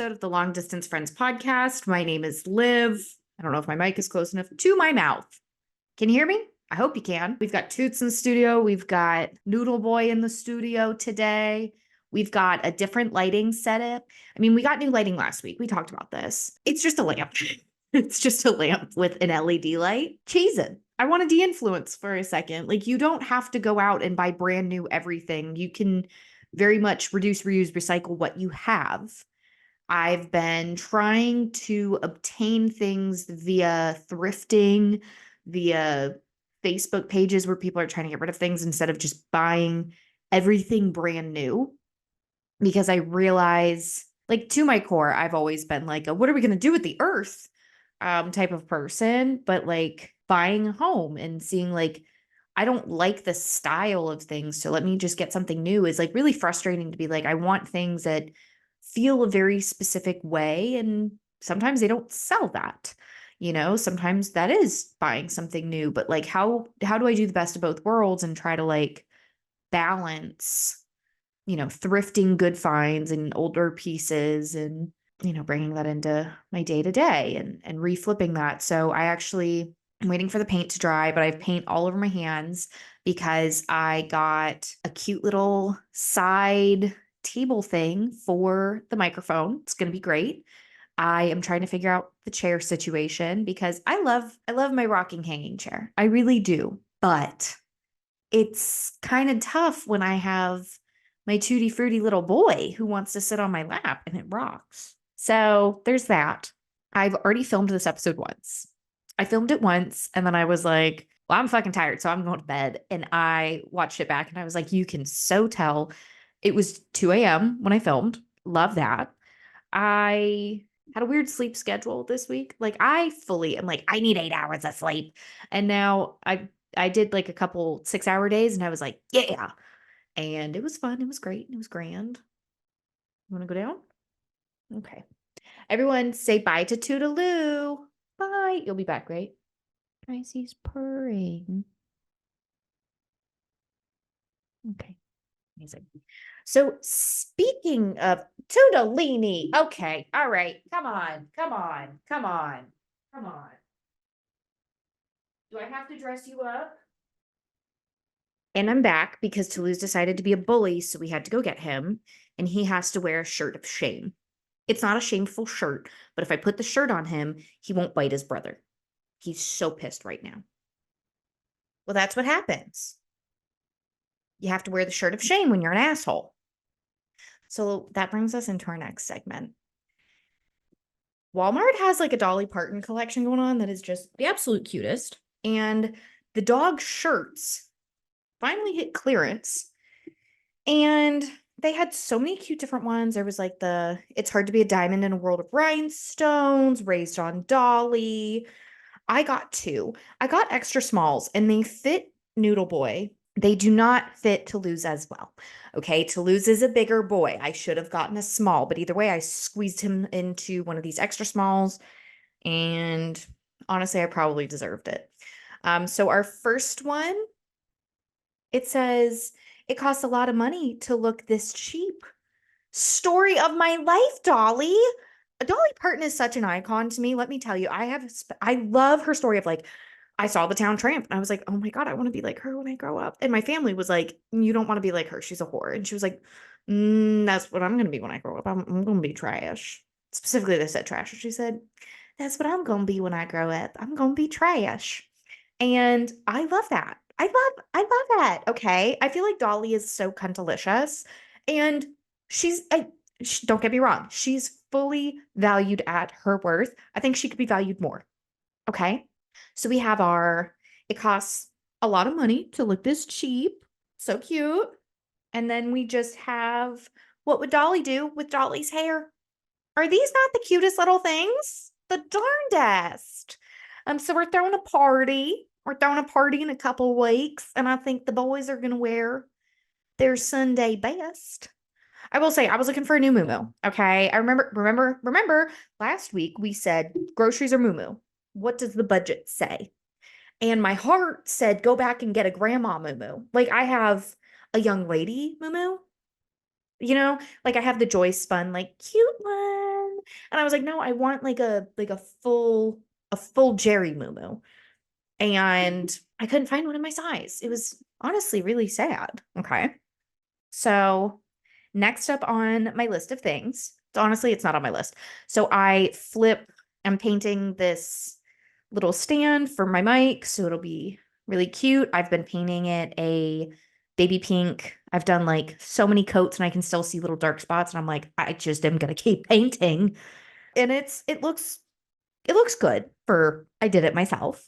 episode of the Long Distance Friends podcast. My name is Liv. I don't know if my mic is close enough to my mouth. Can you hear me? I hope you can. We've got Toots in the studio. We've got Noodle Boy in the studio today. We've got a different lighting setup. I mean, we got new lighting last week. We talked about this. It's just a lamp. It's just a lamp with an LED light. Cheese it. I want to de-influence for a second. Like, you don't have to go out and buy brand new everything. You can very much reduce, reuse, recycle what you have. I've been trying to obtain things via thrifting, via Facebook pages where people are trying to get rid of things instead of just buying everything brand new. Because I realize, like, to my core, I've always been like, what are we going to do with the earth type of person. But like buying a home and seeing like, I don't like the style of things, so let me just get something new is like really frustrating to be like, I want things that feel a very specific way. And sometimes they don't sell that, sometimes that is buying something new, but like, how do I do the best of both worlds and try to like balance, thrifting good finds and older pieces and, bringing that into my day to day and reflipping that. So I'm waiting for the paint to dry, but I have paint all over my hands because I got a cute little side table thing for the microphone. It's going to be great. I am trying to figure out the chair situation because I love my rocking hanging chair. I really do. But it's kind of tough when I have my tutti frutti little boy who wants to sit on my lap and it rocks. So there's that. I've already filmed this episode once. I filmed it once and then I was like, well, I'm fucking tired, so I'm going to bed. And I watched it back and I was like, you can so tell. It was 2 a.m. when I filmed. Love that. I had a weird sleep schedule this week. Like, I fully am like, I need 8 hours of sleep. And now I did like a couple 6-hour days and I was like, yeah. And it was fun. It was great. It was grand. You want to go down? Okay. Everyone say bye to Toodaloo. Bye. You'll be back, right? Icy's purring. Okay. Amazing. So speaking of Toodalini, okay. All right. Come on. Come on. Come on. Come on. Do I have to dress you up? And I'm back because Toulouse decided to be a bully, so we had to go get him, and he has to wear a shirt of shame. It's not a shameful shirt, but if I put the shirt on him, he won't bite his brother. He's so pissed right now. Well, that's what happens. You have to wear the shirt of shame when you're an asshole. So that brings us into our next segment. Walmart has like a Dolly Parton collection going on that is just the absolute cutest. And the dog shirts finally hit clearance. And they had so many cute different ones. There was like It's Hard to Be a Diamond in a World of Rhinestones, Raised on Dolly. I got 2. I got extra smalls and they fit Noodle Boy. They do not fit Toulouse as well. Okay, Toulouse is a bigger boy. I should have gotten a small, but either way, I squeezed him into one of these extra smalls. And honestly, I probably deserved it. So our first one, it says, it costs a lot of money to look this cheap. Story of my life, Dolly. Dolly Parton is such an icon to me. Let me tell you, I love her story of like, I saw the town tramp and I was like, oh my God, I want to be like her when I grow up. And my family was like, you don't want to be like her. She's a whore. And she was like, that's what I'm going to be when I grow up. I'm going to be trash. Specifically, they said trash. And she said, that's what I'm going to be when I grow up. I'm going to be trash. And I love that. I love that. Okay. I feel like Dolly is so cuntalicious and don't get me wrong. She's fully valued at her worth. I think she could be valued more. Okay. So we have it costs a lot of money to look this cheap. So cute. And then we just have, what would Dolly do with Dolly's hair? Are these not the cutest little things? The darndest. So we're throwing a party. We're throwing a party in a couple weeks. And I think the boys are going to wear their Sunday best. I will say I was looking for a new muumuu. Okay. I remember last week we said groceries or muumuu. What does the budget say? And my heart said, go back and get a grandma muumuu. Like I have a young lady muumuu, like I have the Joy Spun, like cute one. And I was like, no, I want like a full Jerry moo. And I couldn't find one in my size. It was honestly really sad. Okay. So next up on my list of things, honestly, it's not on my list. So I'm painting this little stand for my mic. So it'll be really cute. I've been painting it a baby pink. I've done like so many coats and I can still see little dark spots. And I'm like, I just am going to keep painting. And it looks good for, I did it myself.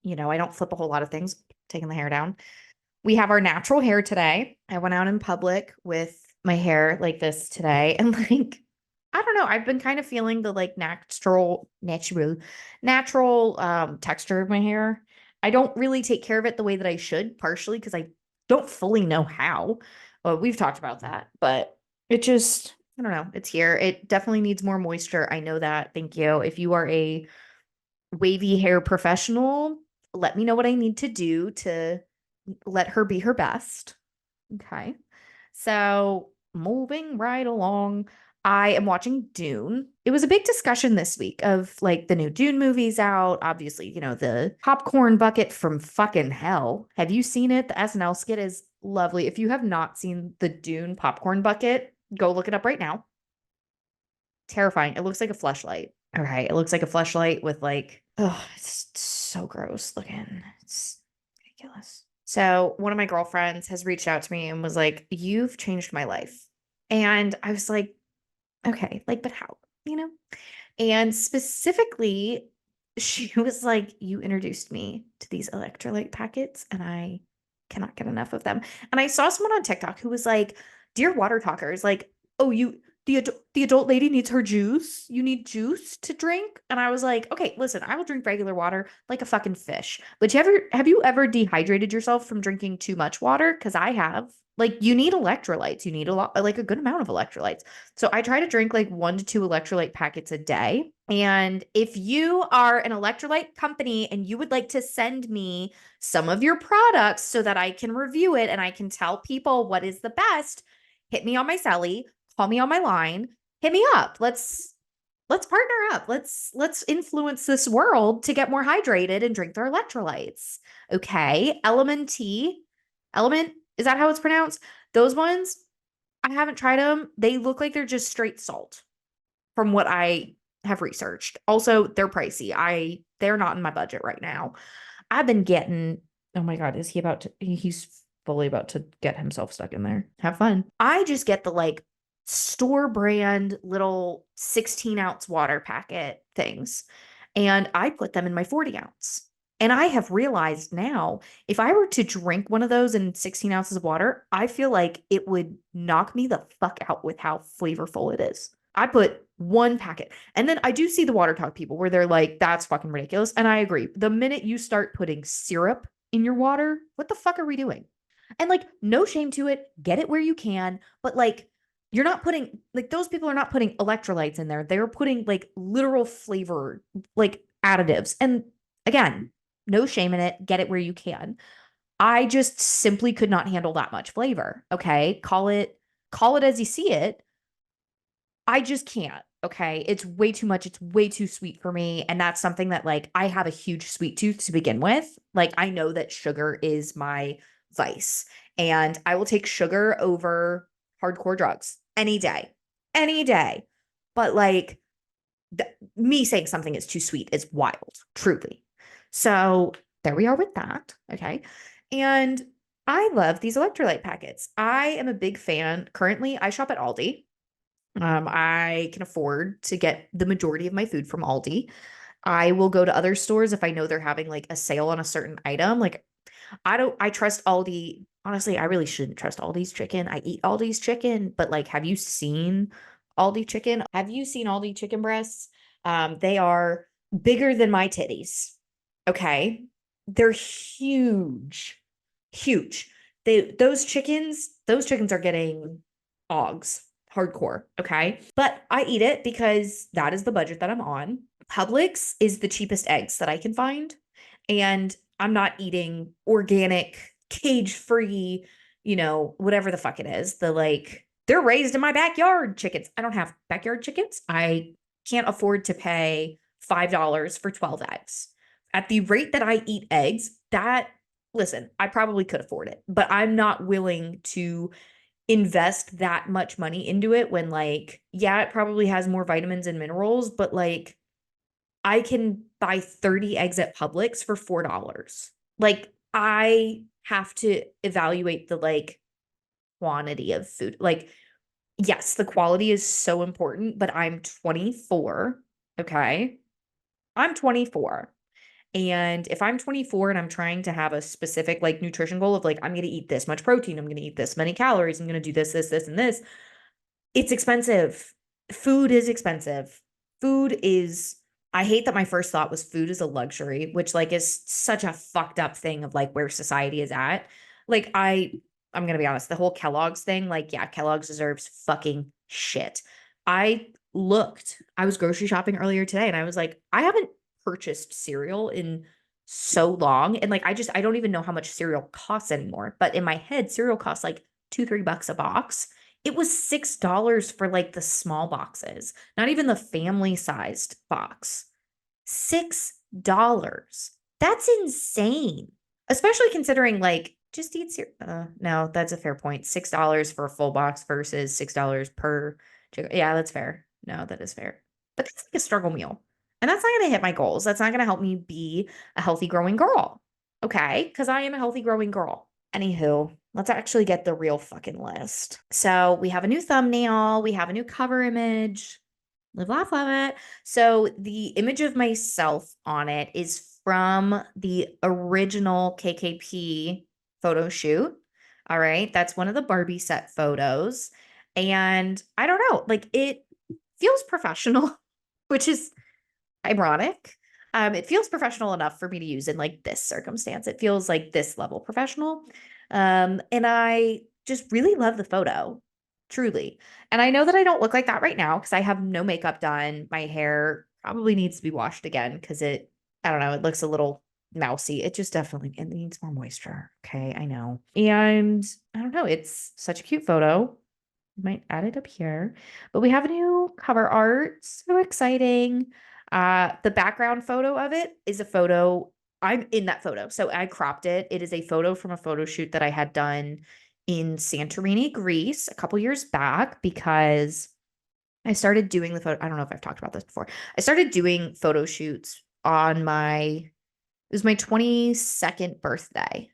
I don't flip a whole lot of things, taking the hair down. We have our natural hair today. I went out in public with my hair like this today and like I don't know, I've been kind of feeling the like natural texture of my hair. I don't really take care of it the way that I should, partially because I don't fully know how. Well, we've talked about that, but it just I don't know, it's here. It definitely needs more moisture. I know that. Thank you. If you are a wavy hair professional, let me know what I need to do to let her be her best. Okay. So moving right along, I am watching Dune. It was a big discussion this week of like the new Dune movies out. Obviously, the popcorn bucket from fucking hell. Have you seen it? The SNL skit is lovely. If you have not seen the Dune popcorn bucket, go look it up right now. Terrifying. It looks like a fleshlight. Okay. It looks like a fleshlight with like, oh, it's so gross looking. It's ridiculous. So one of my girlfriends has reached out to me and was like, "You've changed my life." And I was like, okay, like, but how? You know? And specifically, she was like, "You introduced me to these electrolyte packets, and I cannot get enough of them." And I saw someone on TikTok who was like, "Dear water talkers, like, oh, the adult lady needs her juice. You need juice to drink." And I was like, "Okay, listen, I will drink regular water like a fucking fish. But have you ever dehydrated yourself from drinking too much water? Because I have. Like, you need electrolytes. You need a lot, like a good amount of electrolytes. So I try to drink like 1 to 2 electrolyte packets a day. And if you are an electrolyte company and you would like to send me some of your products so that I can review it and I can tell people what is the best, hit me on my celly, call me on my line, hit me up. Let's partner up. Let's influence this world to get more hydrated and drink their electrolytes. Okay. Element, is that how it's pronounced? Those ones, I haven't tried them. They look like they're just straight salt from what I have researched. Also, they're pricey. They're not in my budget right now. I've been getting, oh my God, he's fully about to get himself stuck in there. Have fun. I just get the like store brand little 16-ounce water packet things, and I put them in my 40-ounce. And I have realized now, if I were to drink one of those in 16 ounces of water, I feel like it would knock me the fuck out with how flavorful it is. I put one packet. And then I do see the Watertok people where they're like, that's fucking ridiculous. And I agree. The minute you start putting syrup in your water, what the fuck are we doing? And like, no shame to it. Get it where you can. But like, you're not putting, like, those people are not putting electrolytes in there. They're putting like literal flavor, like additives. And again, no shame in it. Get it where you can. I just simply could not handle that much flavor. Okay. Call it as you see it. I just can't. Okay. It's way too much. It's way too sweet for me. And that's something that, like, I have a huge sweet tooth to begin with. Like, I know that sugar is my vice, and I will take sugar over hardcore drugs any day, any day. But like, me saying something is too sweet is wild, truly. So there we are with that. Okay. And I love these electrolyte packets. I am a big fan. Currently, I shop at Aldi. I can afford to get the majority of my food from Aldi. I will go to other stores if I know they're having like a sale on a certain item. Like, I trust Aldi. Honestly, I really shouldn't trust Aldi's chicken. I eat Aldi's chicken, but like, have you seen Aldi chicken? Have you seen Aldi chicken breasts? They are bigger than my titties. Okay. They're huge, huge. Those chickens are getting ogs hardcore. Okay. But I eat it because that is the budget that I'm on. Publix is the cheapest eggs that I can find. And I'm not eating organic, cage free, whatever the fuck it is. The like They're raised in my backyard chickens. I don't have backyard chickens. I can't afford to pay $5 for 12 eggs. At the rate that I eat eggs, listen, I probably could afford it, but I'm not willing to invest that much money into it when, like, yeah, it probably has more vitamins and minerals, but like I can buy 30 eggs at Publix for $4. Like, I have to evaluate the like quantity of food. Like, yes, the quality is so important, but I'm 24. Okay. I'm 24. And if I'm 24 and I'm trying to have a specific like nutrition goal of like, I'm going to eat this much protein, I'm going to eat this many calories, I'm going to do this, and this, it's expensive. Food is expensive. Food is, I hate that my first thought was food is a luxury, which like is such a fucked up thing of like where society is at. Like I'm gonna be honest, the whole Kellogg's thing, like, yeah, Kellogg's deserves fucking shit. I was grocery shopping earlier today and I was like, I haven't purchased cereal in so long. And like I don't even know how much cereal costs anymore. But in my head, cereal costs like $2-3 a box. It was $6 for like the small boxes, not even the family sized box. $6. That's insane. Especially considering like just eat cereal. No, that's a fair point. $6 for a full box versus $6 per chicken. Yeah, that's fair. No, that is fair. But that's like a struggle meal. And that's not going to hit my goals. That's not going to help me be a healthy growing girl. Okay? Because I am a healthy growing girl. Anywho, let's actually get the real fucking list. So we have a new thumbnail, we have a new cover image. Live, laugh, love it. So the image of myself on it is from the original KKP photo shoot. All right. That's one of the Barbie set photos. And I don't know, like it feels professional, which is ironic. It feels professional enough for me to use in like this circumstance. It feels like this level professional. And I just really love the photo, truly. And I know that I don't look like that right now because I have no makeup done. My hair probably needs to be washed again because I don't know, it looks a little mousy. It just definitely it needs more moisture. Okay, I know. And I don't know, it's such a cute photo. Might add it up here, but we have a new cover art. So exciting. The background photo of it is a photo. I'm in that photo. So I cropped it. It is a photo from a photo shoot that I had done in Santorini, Greece a couple years back because I started doing the photo. I don't know if I've talked about this before. I started doing photo shoots on it was my 22nd birthday.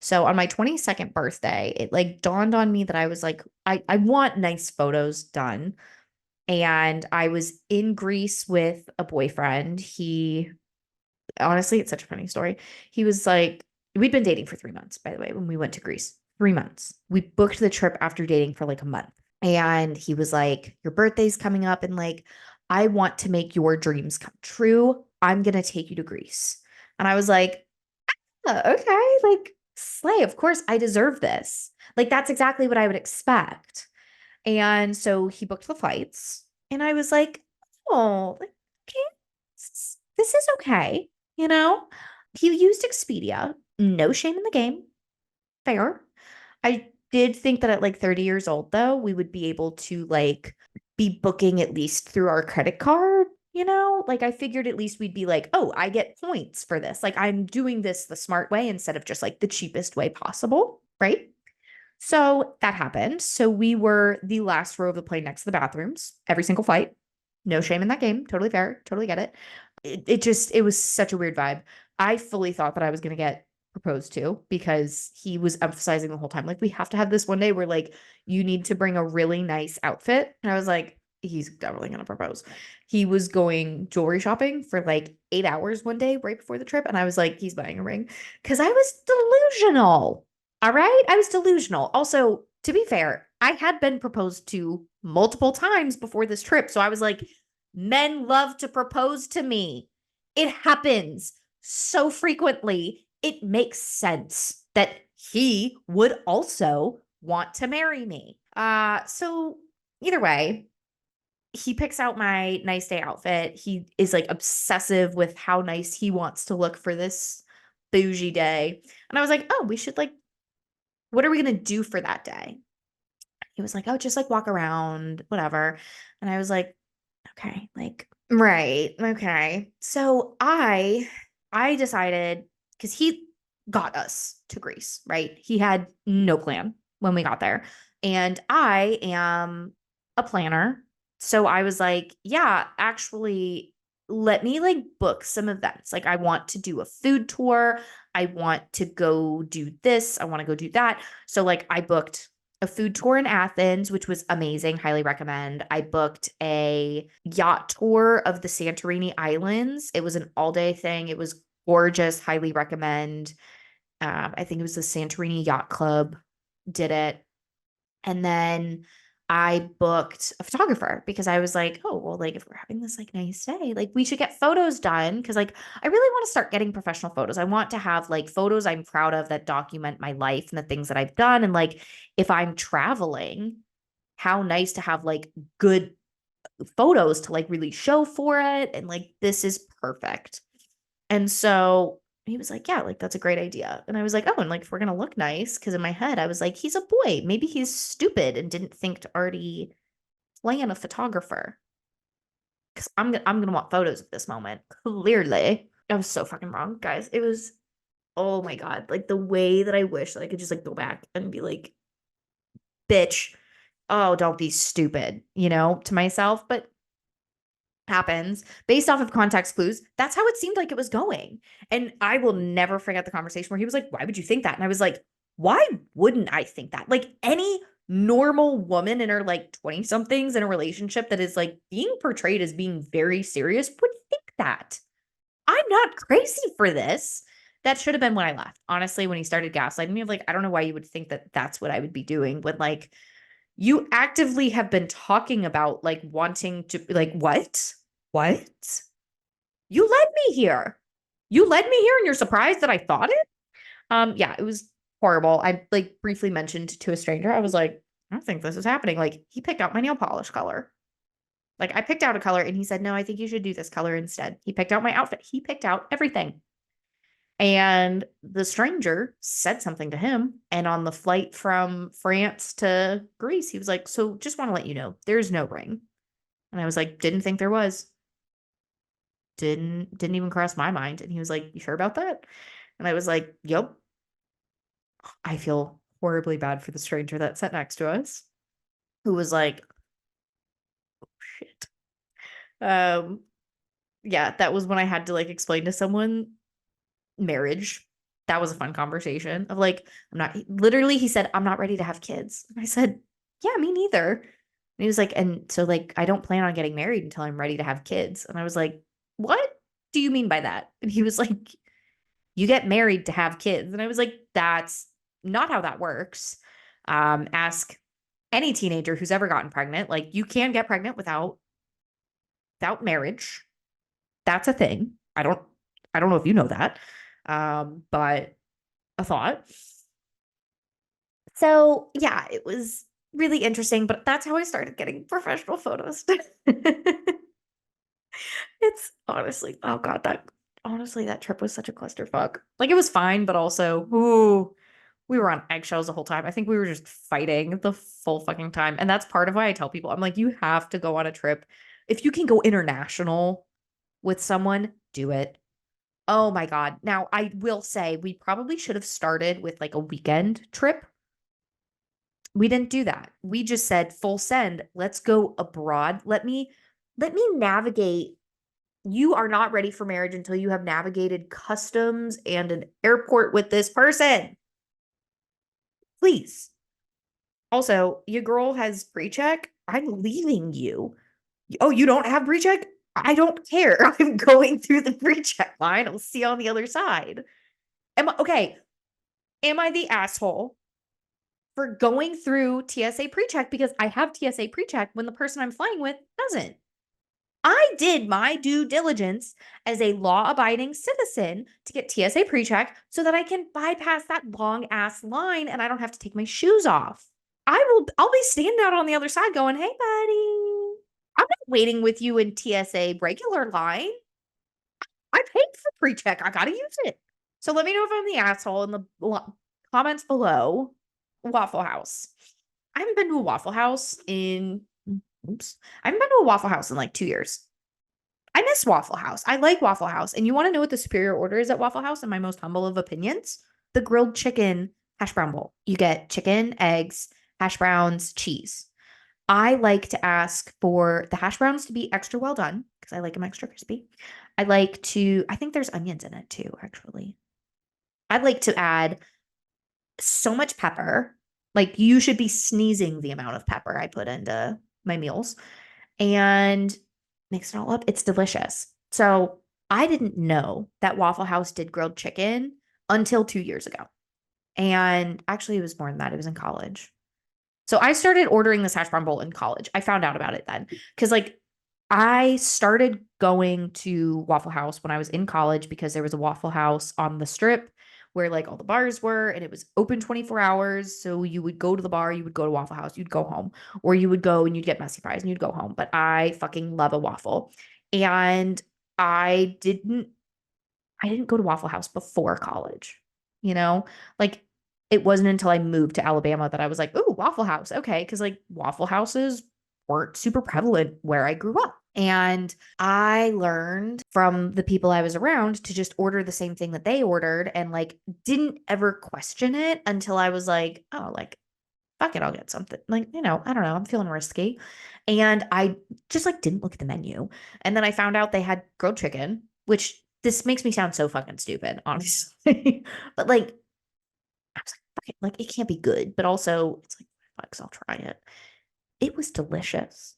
So on my 22nd birthday, it like dawned on me that I was like, I want nice photos done. And I was in Greece with a boyfriend. Honestly, it's such a funny story. He was like, we'd been dating for 3 months, by the way, when we went to Greece. 3 months. We booked the trip after dating for like a month. And he was like, your birthday's coming up. And like, I want to make your dreams come true. I'm going to take you to Greece. And I was like, okay, like, slay. Of course, I deserve this. Like, that's exactly what I would expect. And so he booked the flights, and I was like, oh, like, okay, this is okay. You know, he used Expedia, no shame in the game. Fair. I did think that at like 30 years old, though, we would be able to like be booking at least through our credit card. You know, like I figured at least we'd be like, oh, I get points for this. Like I'm doing this the smart way instead of just like the cheapest way possible. Right. So that happened. So we were the last row of the plane next to the bathrooms, every single flight. No shame in that game. Totally fair. Totally get it. It was such a weird vibe. I fully thought that I was going to get proposed to because he was emphasizing the whole time, like, we have to have this one day where like you need to bring a really nice outfit. And I was like, he's definitely going to propose. He was going jewelry shopping for like 8 hours one day right before the trip. And I was like, he's buying a ring because I was delusional. All right. I was delusional. Also, to be fair, I had been proposed to multiple times before this trip. So I was like, men love to propose to me. It happens so frequently. It makes sense that he would also want to marry me. So either way, he picks out my nice day outfit. He is like obsessive with how nice he wants to look for this bougie day. And I was like, oh, we should like, what are we going to do for that day? he was like, oh, just like walk around, whatever. And I was like, okay, like, right, okay. So I decided because he got us to Greece, right? He had no plan when we got there. And I am a planner. So I was like, yeah, actually, let me like book some events. Like, I want to do a food tour. I want to go do this. I want to go do that. So, like, I booked a food tour in Athens, which was amazing. Highly recommend. I booked a yacht tour of the Santorini Islands. It was an all day thing. It was gorgeous. Highly recommend. I think it was the Santorini Yacht Club did it. And then I booked a photographer because I was like, oh, well, like if we're having this like nice day, like we should get photos done. Cause like I really want to start getting professional photos. I want to have like photos I'm proud of that document my life and the things that I've done. And like if I'm traveling, how nice to have like good photos to like really show for it. And like this is perfect. And so he was like, yeah, like that's a great idea. And I was like, oh, and like if we're gonna look nice, because in my head I was like, he's a boy. Maybe he's stupid and didn't think to already plan a photographer. Because I'm gonna want photos of this moment. Clearly. I was so fucking wrong, guys. It was oh my God. Like the way that I wish that I could just like go back and be like, bitch, oh, don't be stupid, to myself. But happens based off of context clues. That's how it seemed like it was going. And I will never forget the conversation where he was like, why would you think that? And I was like, why wouldn't I think that? Like any normal woman in her like 20 somethings in a relationship that is like being portrayed as being very serious would think that. I'm not crazy for this. That should have been when I left. Honestly, when he started gaslighting me, I'm like, I don't know why you would think that that's what I would be doing when like you actively have been talking about like wanting to like what? What? You led me here. You led me here and you're surprised that I thought it? Yeah, it was horrible. I like briefly mentioned to a stranger. I was like, I don't think this is happening. Like he picked out my nail polish color. Like I picked out a color and he said, "No, I think you should do this color instead." He picked out my outfit. He picked out everything. And the stranger said something to him. And on the flight from France to Greece, he was like, so just want to let you know, there's no ring. And I was like, didn't think there was. Didn't even cross my mind. And he was like, you sure about that? And I was like, yep. I feel horribly bad for the stranger that sat next to us, who was like, shit. Um, yeah, that was when I had to like explain to someone marriage. That was a fun conversation of like, I'm not literally, he said, I'm not ready to have kids. And I said, yeah, me neither. And he was like, and so like, I don't plan on getting married until I'm ready to have kids. And I was like, what do you mean by that? And he was like, you get married to have kids. And I was like, that's not how that works. Ask any teenager who's ever gotten pregnant. Like you can get pregnant without marriage. That's a thing. I don't know if you know that. But a thought. So yeah, it was really interesting, but that's how I started getting professional photos. It's honestly, oh God, that trip was such a clusterfuck. Like it was fine, but also, ooh, we were on eggshells the whole time. I think we were just fighting the full fucking time. And that's part of why I tell people, I'm like, you have to go on a trip. If you can go international with someone, do it. Oh my God. Now, I will say we probably should have started with like a weekend trip. We didn't do that. We just said full send. Let's go abroad. Let me navigate. You are not ready for marriage until you have navigated customs and an airport with this person. Please. Also, your girl has pre-check. I'm leaving you. Oh, you don't have pre-check? I don't care. I'm going through the pre-check line. I'll see you on the other side. Okay? Am I the asshole for going through TSA pre-check because I have TSA pre-check when the person I'm flying with doesn't? I did my due diligence as a law-abiding citizen to get TSA pre-check so that I can bypass that long ass line and I don't have to take my shoes off. I'll be standing out on the other side going, "Hey buddy, I'm not waiting with you in TSA regular line. I paid for pre-check. I got to use it." So let me know if I'm the asshole in the comments below. Waffle House. I haven't been to a Waffle House in, oops, I haven't been to a Waffle House in like 2 years. I miss Waffle House. I like Waffle House. And you want to know what the superior order is at Waffle House, in my most humble of opinions? The grilled chicken hash brown bowl. You get chicken, eggs, hash browns, cheese. I like to ask for the hash browns to be extra well done because I like them extra crispy. I think there's onions in it too, actually. I'd like to add so much pepper. Like you should be sneezing the amount of pepper I put into my meals and mix it all up. It's delicious. So I didn't know that Waffle House did grilled chicken until 2 years ago. And actually, it was more than that. It was in college. So I started ordering this hash brown bowl in college. I found out about it then because, like, I started going to Waffle House when I was in college because there was a Waffle House on the strip where like all the bars were and it was open 24 hours. So you would go to the bar, you would go to Waffle House, you'd go home, or you would go and you'd get messy fries and you'd go home. But I fucking love a waffle. And I didn't I didn't go to Waffle House before college, you know? Like it wasn't until I moved to Alabama that I was like, "Ooh, Waffle House." Okay, cuz like Waffle Houses weren't super prevalent where I grew up. And I learned from the people I was around to just order the same thing that they ordered and like didn't ever question it until I was like, "Oh, like fuck it, I'll get something." Like, I don't know, I'm feeling risky. And I just like didn't look at the menu. And then I found out they had grilled chicken, which this makes me sound so fucking stupid, honestly. But like, I was like, fuck it, like it can't be good. But also, it's like, fuck, I'll try it. It was delicious.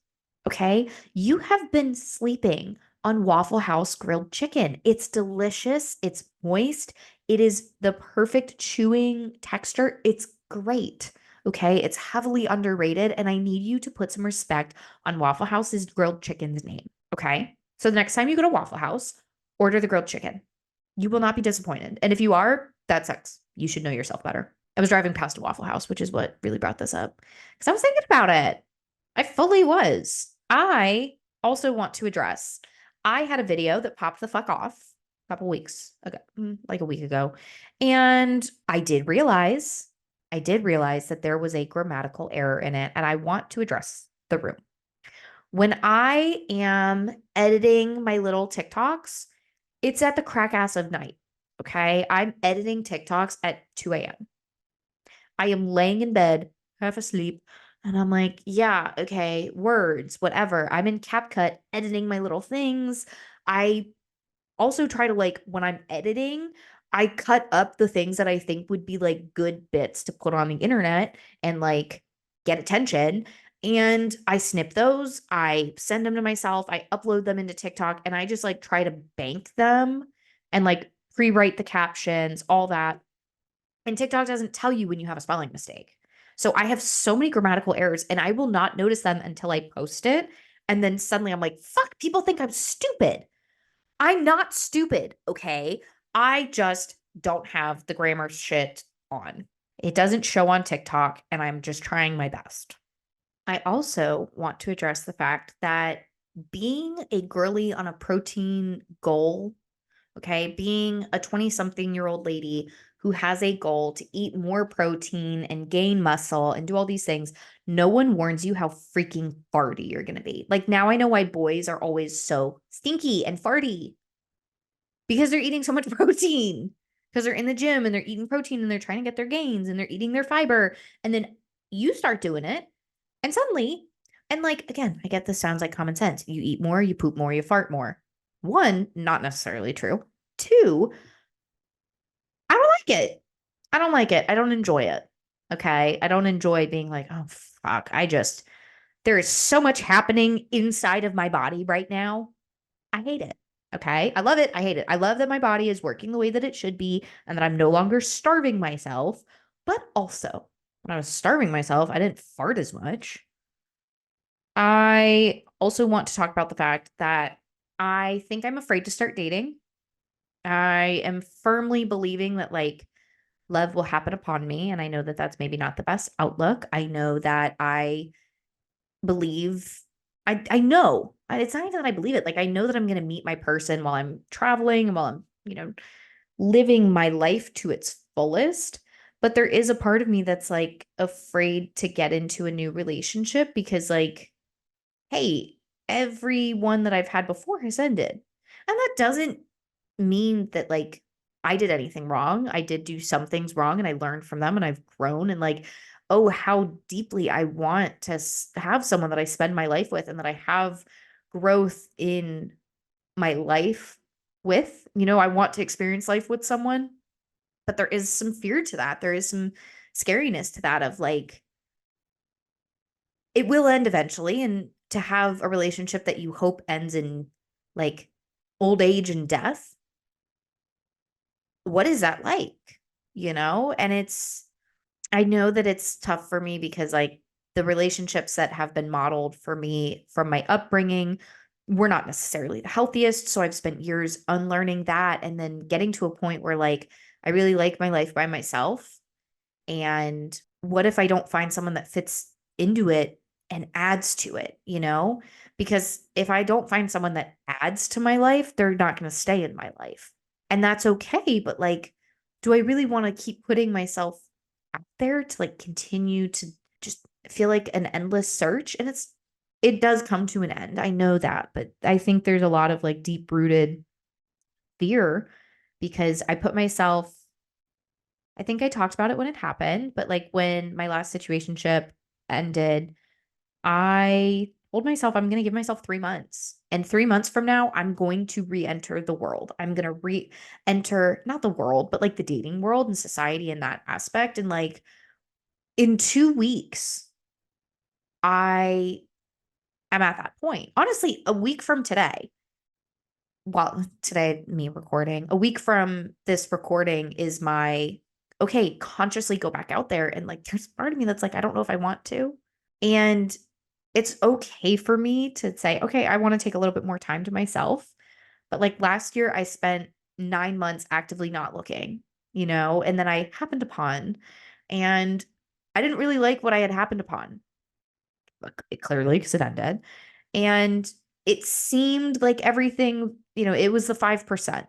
Okay. You have been sleeping on Waffle House grilled chicken. It's delicious. It's moist. It is the perfect chewing texture. It's great. Okay. It's heavily underrated. And I need you to put some respect on Waffle House's grilled chicken's name. Okay. So the next time you go to Waffle House, order the grilled chicken. You will not be disappointed. And if you are, that sucks. You should know yourself better. I was driving past a Waffle House, which is what really brought this up because I was thinking about it. I fully was. I also want to address, I had a video that popped the fuck off a couple weeks ago, like a week ago. And I did realize that there was a grammatical error in it. And I want to address the room. When I am editing my little TikToks, it's at the crack ass of night. Okay. I'm editing TikToks at 2 a.m. I am laying in bed, half asleep, and I'm like, yeah, okay, words, whatever. I'm in CapCut editing my little things. I also try to like when I'm editing, I cut up the things that I think would be like good bits to put on the internet and like get attention. And I snip those, I send them to myself, I upload them into TikTok, and I just like try to bank them and like pre-write the captions, all that. And TikTok doesn't tell you when you have a spelling mistake. So I have so many grammatical errors and I will not notice them until I post it. And then suddenly I'm like, fuck, people think I'm stupid. I'm not stupid, okay? I just don't have the grammar shit on. It doesn't show on TikTok, and I'm just trying my best. I also want to address the fact that being a girly on a protein goal, okay, being a 20-something-year-old lady who has a goal to eat more protein and gain muscle and do all these things, no one warns you how freaking farty you're going to be. Like now I know why boys are always so stinky and farty because they're eating so much protein. Because they're in the gym and they're eating protein and they're trying to get their gains and they're eating their fiber. And then you start doing it. And suddenly, and like, again, I get this sounds like common sense. You eat more, you poop more, you fart more. One, not necessarily true. Two, I don't like it. I don't like it. I don't enjoy it. Okay. I don't enjoy being like, oh, fuck. There is so much happening inside of my body right now. I hate it. Okay. I love it. I hate it. I love that my body is working the way that it should be and that I'm no longer starving myself. But also, when I was starving myself, I didn't fart as much. I also want to talk about the fact that I think I'm afraid to start dating. I am firmly believing that like love will happen upon me. And I know that that's maybe not the best outlook. I know that I believe, I know it's not even that I believe it. Like, I know that I'm going to meet my person while I'm traveling and while I'm, living my life to its fullest. But there is a part of me that's like afraid to get into a new relationship because, like, hey, everyone that I've had before has ended. And that doesn't mean that like I did anything wrong. I did do some things wrong and I learned from them and I've grown and like, oh, how deeply I want to have someone that I spend my life with and that I have growth in my life with. I want to experience life with someone, but there is some fear to that. There is some scariness to that of like, it will end eventually. And to have a relationship that you hope ends in like old age and death, what is that like? And I know that it's tough for me because like the relationships that have been modeled for me from my upbringing were not necessarily the healthiest. So I've spent years unlearning that and then getting to a point where like I really like my life by myself. And what if I don't find someone that fits into it and adds to it, Because if I don't find someone that adds to my life, they're not going to stay in my life. And that's okay. But like, do I really want to keep putting myself out there to like continue to just feel like an endless search? And it does come to an end. I know that, but I think there's a lot of like deep rooted fear because I think I talked about it when it happened, but like when my last situationship ended, I told myself I'm going to give myself 3 months. And 3 months from now, I'm going to re enter the world. I'm going to re enter, not the world, but like the dating world and society in that aspect. And like in 2 weeks, I am at that point. Honestly, a week from today, well, today, me recording, a week from this recording is my okay, consciously go back out there. And like, there's part of me that's like, I don't know if I want to. And it's okay for me to say, okay, I want to take a little bit more time to myself. But like last year, I spent 9 months actively not looking, and then I happened upon, and I didn't really like what I had happened upon, clearly, because it ended. And it seemed like everything, it was the 5%.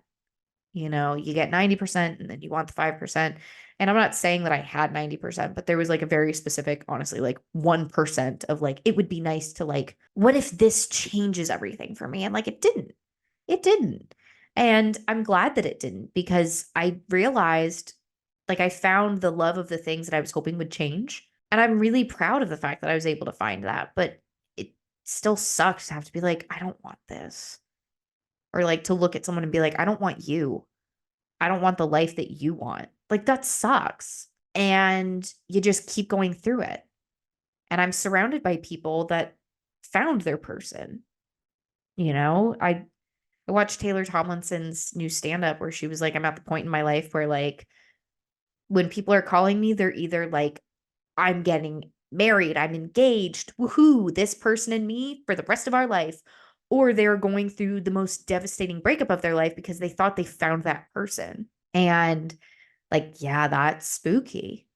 You get 90% and then you want the 5%. And I'm not saying that I had 90%, but there was like a very specific, honestly, like 1% of like, it would be nice to like, what if this changes everything for me? And like, it didn't. It didn't. And I'm glad that it didn't because I realized like I found the love of the things that I was hoping would change. And I'm really proud of the fact that I was able to find that. But it still sucks to have to be like, I don't want this. Or like to look at someone and be like, I don't want you. I don't want the life that you want. Like that sucks. And you just keep going through it. And I'm surrounded by people that found their person. I watched Taylor Tomlinson's new stand up where she was like, I'm at the point in my life where like when people are calling me, they're either like, I'm getting married, I'm engaged, woohoo, this person and me for the rest of our life. Or they're going through the most devastating breakup of their life because they thought they found that person. And like, yeah, that's spooky.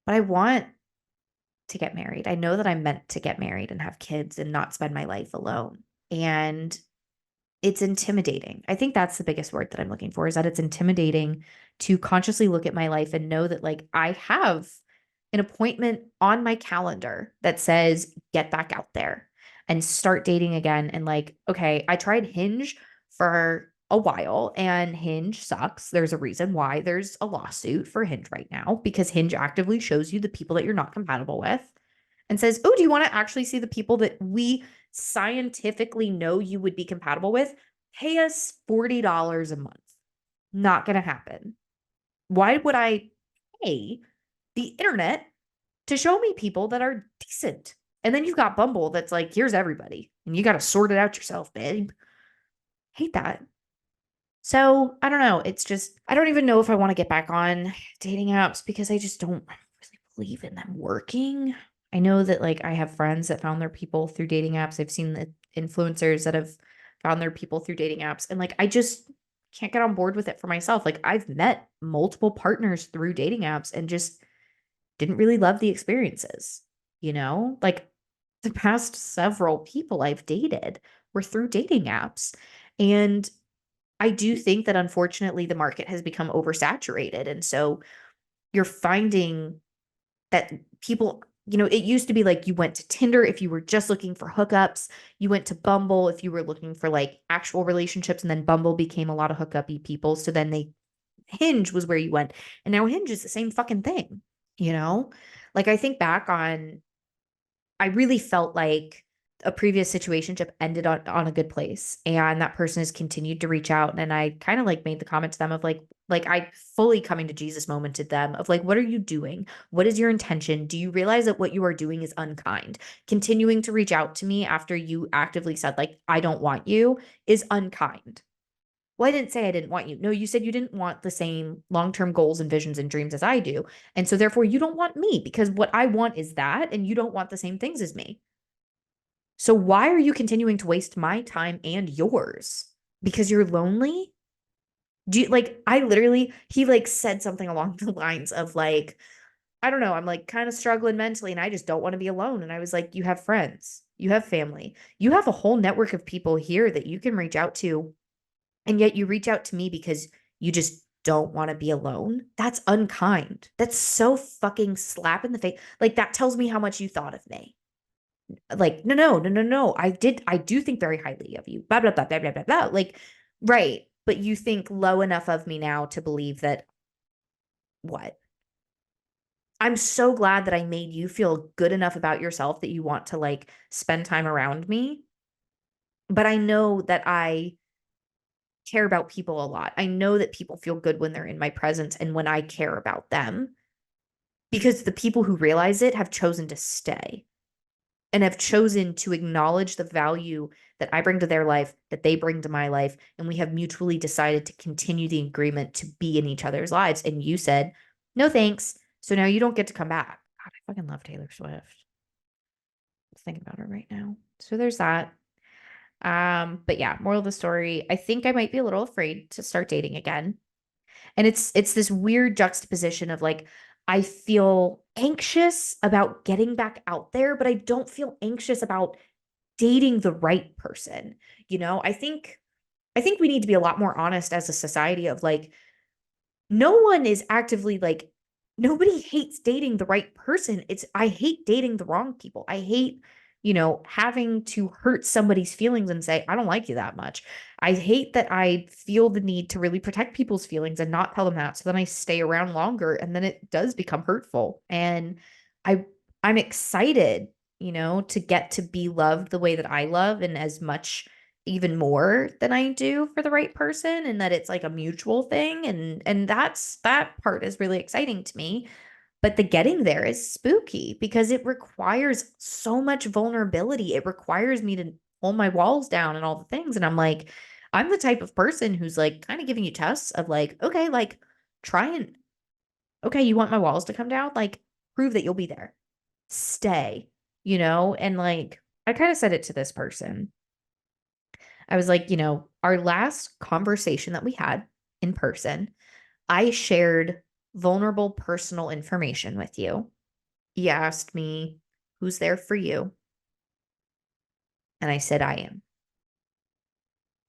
But I want to get married. I know that I'm meant to get married and have kids and not spend my life alone. And it's intimidating. I think that's the biggest word that I'm looking for is that it's intimidating to consciously look at my life and know that like I have an appointment on my calendar that says get back out there and start dating again. And like, okay, I tried Hinge for a while and Hinge sucks. There's a reason why there's a lawsuit for Hinge right now because Hinge actively shows you the people that you're not compatible with and says, oh, do you want to actually see the people that we scientifically know you would be compatible with? Pay us $40 a month. Not going to happen. Why would I pay the internet to show me people that are decent? And then you've got Bumble that's like, here's everybody. And you got to sort it out yourself, babe. Hate that. So I don't know. It's just, I don't even know if I want to get back on dating apps because I just don't really believe in them working. I know that like I have friends that found their people through dating apps. I've seen the influencers that have found their people through dating apps. And like, I just can't get on board with it for myself. Like, I've met multiple partners through dating apps and just didn't really love the experiences, Like, the past several people I've dated were through dating apps. And I do think that unfortunately the market has become oversaturated. And so you're finding that people, it used to be like you went to Tinder if you were just looking for hookups, you went to Bumble if you were looking for like actual relationships, and then Bumble became a lot of hookup-y people. So then Hinge was where you went. And now Hinge is the same fucking thing, you know? Like I think back on, I really felt like a previous situationship ended on a good place, and that person has continued to reach out, and I kind of like made the comment to them of like I fully coming to Jesus momented them of like, what are you doing? What is your intention? Do you realize that what you are doing is unkind? Continuing to reach out to me after you actively said like I don't want you is unkind. Well, I didn't say I didn't want you. No, you said you didn't want the same long-term goals and visions and dreams as I do. And so therefore you don't want me, because what I want is that, and you don't want the same things as me. So why are you continuing to waste my time and yours? Because you're lonely? Do you like, I literally, he like said something along the lines of like, I don't know, I'm like kind of struggling mentally and I just don't want to be alone. And I was like, you have friends, you have family, you have a whole network of people here that you can reach out to. And yet you reach out to me because you just don't want to be alone. That's unkind. That's so fucking slap in the face. Like that tells me how much you thought of me. Like, no, no, no, no, no. I do think very highly of you. Blah, blah, blah, blah, blah, blah, blah. Like, right. But you think low enough of me now to believe that what? I'm so glad that I made you feel good enough about yourself that you want to like spend time around me. But I know that I care about people a lot. I know that people feel good when they're in my presence and when I care about them, because the people who realize it have chosen to stay and have chosen to acknowledge the value that I bring to their life, that they bring to my life. And we have mutually decided to continue the agreement to be in each other's lives. And you said, no, thanks. So now you don't get to come back. God, I fucking love Taylor Swift. Let's think about her right now. So there's that. But yeah, moral of the story, I think I might be a little afraid to start dating again. And it's this weird juxtaposition of like, I feel anxious about getting back out there, but I don't feel anxious about dating the right person. I think we need to be a lot more honest as a society of like, no one is actively like, nobody hates dating the right person. It's, I hate dating the wrong people. I hate, having to hurt somebody's feelings and say, I don't like you that much. I hate that I feel the need to really protect people's feelings and not tell them that. So then I stay around longer and then it does become hurtful. And I, I'm excited, to get to be loved the way that I love and as much even more than I do for the right person, and that it's like a mutual thing, and that part is really exciting to me. But the getting there is spooky because it requires so much vulnerability. It requires me to pull my walls down and all the things, and I'm like, I'm the type of person who's like kind of giving you tests of like, okay, like try and okay, you want my walls to come down? Like prove that you'll be there. Stay, and like I kind of said it to this person. I was like, our last conversation that we had in person, I shared vulnerable personal information with you. He asked me, who's there for you? And I said, I am.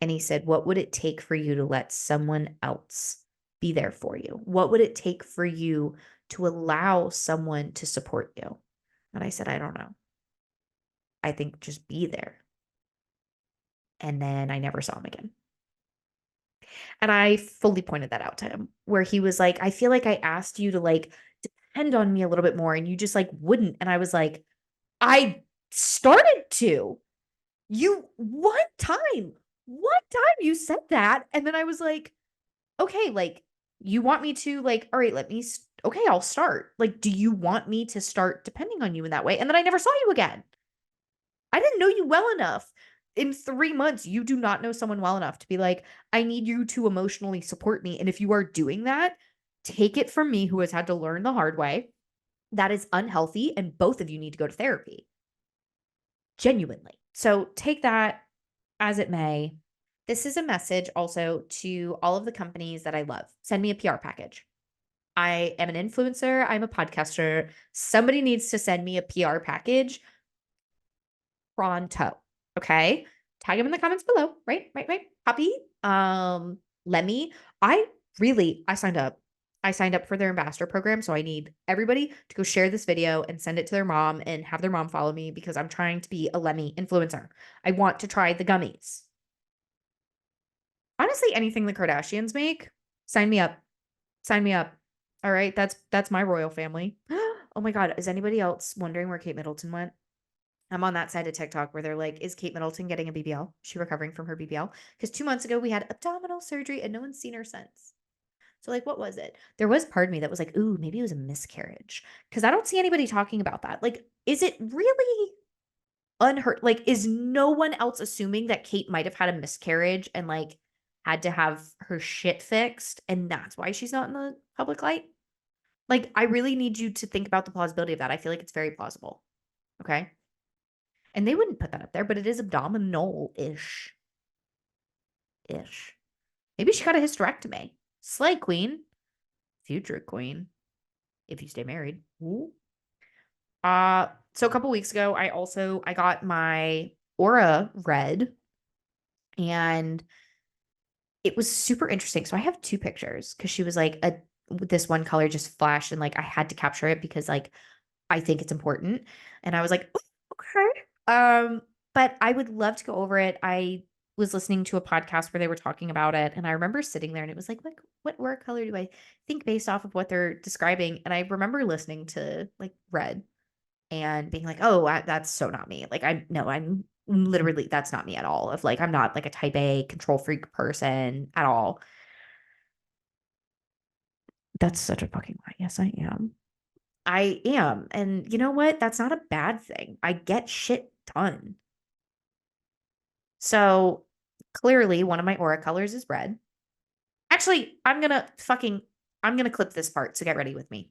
And he said, what would it take for you to let someone else be there for you? What would it take for you to allow someone to support you? And I said, I don't know. I think just be there. And then I never saw him again. And I fully pointed that out to him, where he was like, I feel like I asked you to like depend on me a little bit more and you just like wouldn't. And I was like, I started to. You one time you said that. And then I was like, okay, like you want me to like, all right, okay, I'll start. Like, do you want me to start depending on you in that way? And then I never saw you again. I didn't know you well enough. In 3 months, you do not know someone well enough to be like, I need you to emotionally support me. And if you are doing that, take it from me, who has had to learn the hard way. That is unhealthy. And both of you need to go to therapy. Genuinely. So take that as it may. This is a message also to all of the companies that I love. Send me a PR package. I am an influencer. I'm a podcaster. Somebody needs to send me a PR package pronto. Okay. Tag them in the comments below. Right. Poppy. Lemmy. I signed up. I signed up for their ambassador program. So I need everybody to go share this video and send it to their mom and have their mom follow me because I'm trying to be a Lemmy influencer. I want to try the gummies. Honestly, anything the Kardashians make, sign me up. Sign me up. All right. That's my royal family. Oh my God. Is anybody else wondering where Kate Middleton went? I'm on that side of TikTok where they're like, is Kate Middleton getting a BBL? Is she recovering from her BBL? Because 2 months ago we had abdominal surgery and no one's seen her since. So like, what was it? There was part of me that was like, ooh, maybe it was a miscarriage. Because I don't see anybody talking about that. Like, is it really unheard? Like, is no one else assuming that Kate might have had a miscarriage and like had to have her shit fixed and that's why she's not in the public light? Like, I really need you to think about the plausibility of that. I feel like it's very plausible. Okay. And they wouldn't put that up there, but it is abdominal-ish. Ish. Maybe she got a hysterectomy. Slay queen. Future queen. If you stay married. Ooh. So a couple weeks ago, I got my aura read and it was super interesting. So I have two pictures because she was like this one color just flashed and like I had to capture it because like I think it's important. And I was like, okay. But I would love to go over it. I was listening to a podcast where they were talking about it, and I remember sitting there and it was like, what aura color do I think based off of what they're describing? And I remember listening to like red and being like, oh, that's so not me. Like I'm literally that's not me at all. Of like I'm not like a type A control freak person at all. That's such a fucking lie. Yes, I am. I am. And you know what? That's not a bad thing. I get shit done. So clearly one of my aura colors is red. Actually, I'm gonna clip this part, so get ready with me.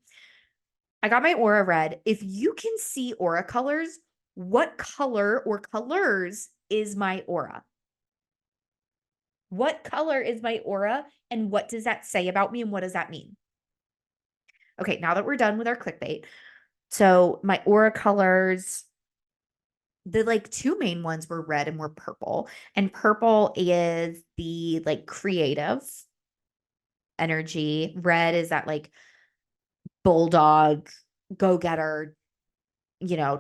I got my aura red. If you can see aura colors, what color or colors is my aura? What color is my aura? And what does that say about me? And what does that mean? Okay, now that we're done with our clickbait. So my aura colors, the like two main ones were red and were purple. And purple is the like creative energy. Red is that like bulldog, go-getter,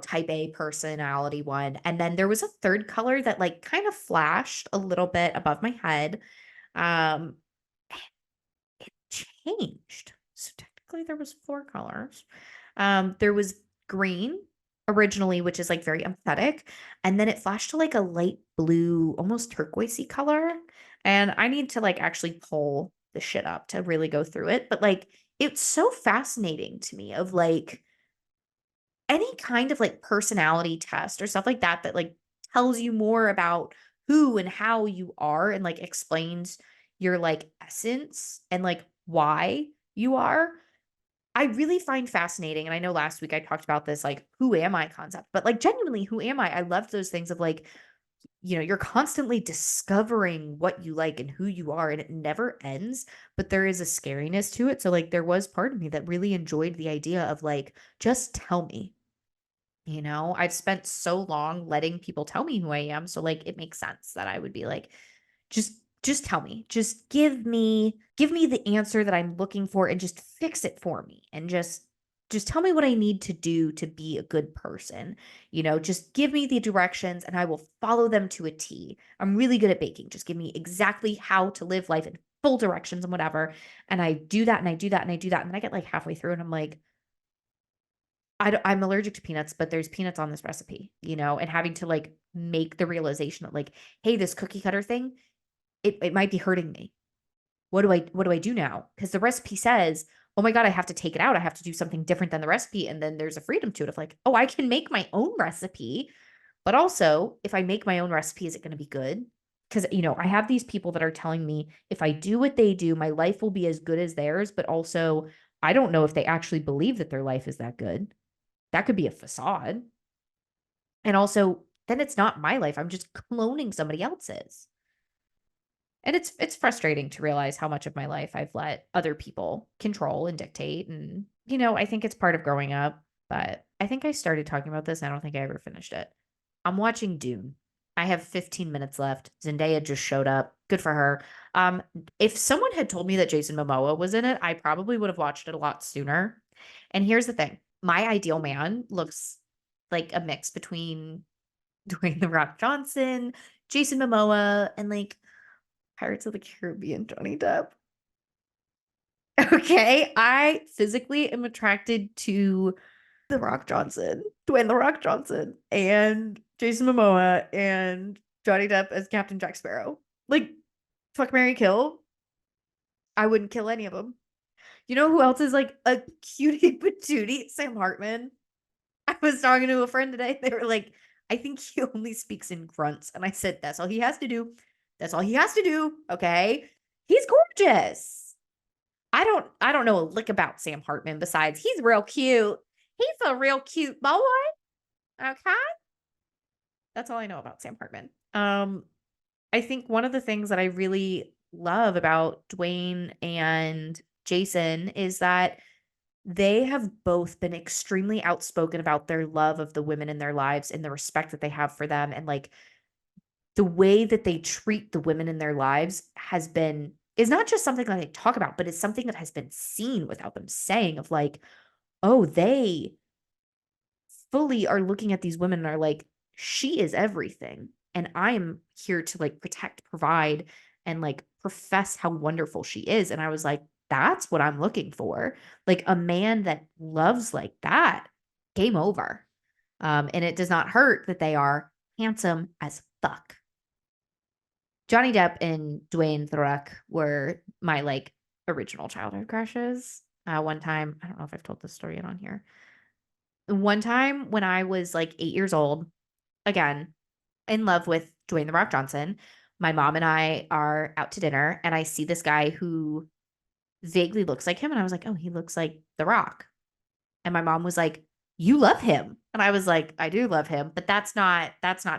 type A personality one. And then there was a third color that like kind of flashed a little bit above my head. Um, it changed. So technically there was four colors. There was green originally, which is like very empathetic, and then it flashed to like a light blue, almost turquoisey color. And I need to like actually pull the shit up to really go through it. But like it's so fascinating to me of like any kind of like personality test or stuff like that that like tells you more about who and how you are and like explains your like essence and like why you are. I really find fascinating. And I know last week I talked about this like who am I concept, but like genuinely who am I? I love those things of like, you're constantly discovering what you like and who you are and it never ends, but there is a scariness to it. So like there was part of me that really enjoyed the idea of like just tell me. I've spent so long letting people tell me who I am. So like it makes sense that I would be like, just tell me. Just give me the answer that I'm looking for and just fix it for me. And just tell me what I need to do to be a good person. Just give me the directions and I will follow them to a T. I'm really good at baking. Just give me exactly how to live life in full directions and whatever. And I do that and I do that and I do that. And then I get like halfway through and I'm like, I'm allergic to peanuts, but there's peanuts on this recipe, and having to like make the realization that like, hey, this cookie cutter thing, it might be hurting me. What do I do now? Because the recipe says, oh my God, I have to take it out. I have to do something different than the recipe. And then there's a freedom to it of like, oh, I can make my own recipe. But also, if I make my own recipe, is it going to be good? Because, I have these people that are telling me if I do what they do, my life will be as good as theirs. But also, I don't know if they actually believe that their life is that good. That could be a facade. And also, then it's not my life. I'm just cloning somebody else's. And it's frustrating to realize how much of my life I've let other people control and dictate. And, I think it's part of growing up. But I think I started talking about this. I don't think I ever finished it. I'm watching Dune. I have 15 minutes left. Zendaya just showed up. Good for her. If someone had told me that Jason Momoa was in it, I probably would have watched it a lot sooner. And here's the thing. My ideal man looks like a mix between Dwayne The Rock Johnson, Jason Momoa, and like Pirates of the Caribbean Johnny Depp. Okay, I physically am attracted to The Rock Johnson, Dwayne The Rock Johnson, and Jason Momoa and Johnny Depp as Captain Jack Sparrow. Like, fuck, marry, kill. I wouldn't kill any of them. You know who else is like a cutie patootie? Sam Hartman. I was talking to a friend today. They were like, I think he only speaks in grunts. And I said, that's all he has to do. That's all he has to do. Okay. He's gorgeous. I don't know a lick about Sam Hartman besides he's real cute. He's a real cute boy. Okay. That's all I know about Sam Hartman. I think one of the things that I really love about Dwayne and Jason is that they have both been extremely outspoken about their love of the women in their lives and the respect that they have for them. And like the way that they treat the women in their lives is not just something that they talk about, but it's something that has been seen without them saying of like, oh, they fully are looking at these women and are like, she is everything. And I'm here to like protect, provide, and like profess how wonderful she is. And I was like, that's what I'm looking for. Like a man that loves like that. Game over. And it does not hurt that they are handsome as fuck. Johnny Depp and Dwayne The Rock were my like original childhood crushes. One time, I don't know if I've told this story yet on here. One time when I was like 8 years old, again, in love with Dwayne The Rock Johnson, my mom and I are out to dinner and I see this guy who vaguely looks like him. And I was like, oh, he looks like The Rock. And my mom was like, you love him. And I was like, I do love him, but that's not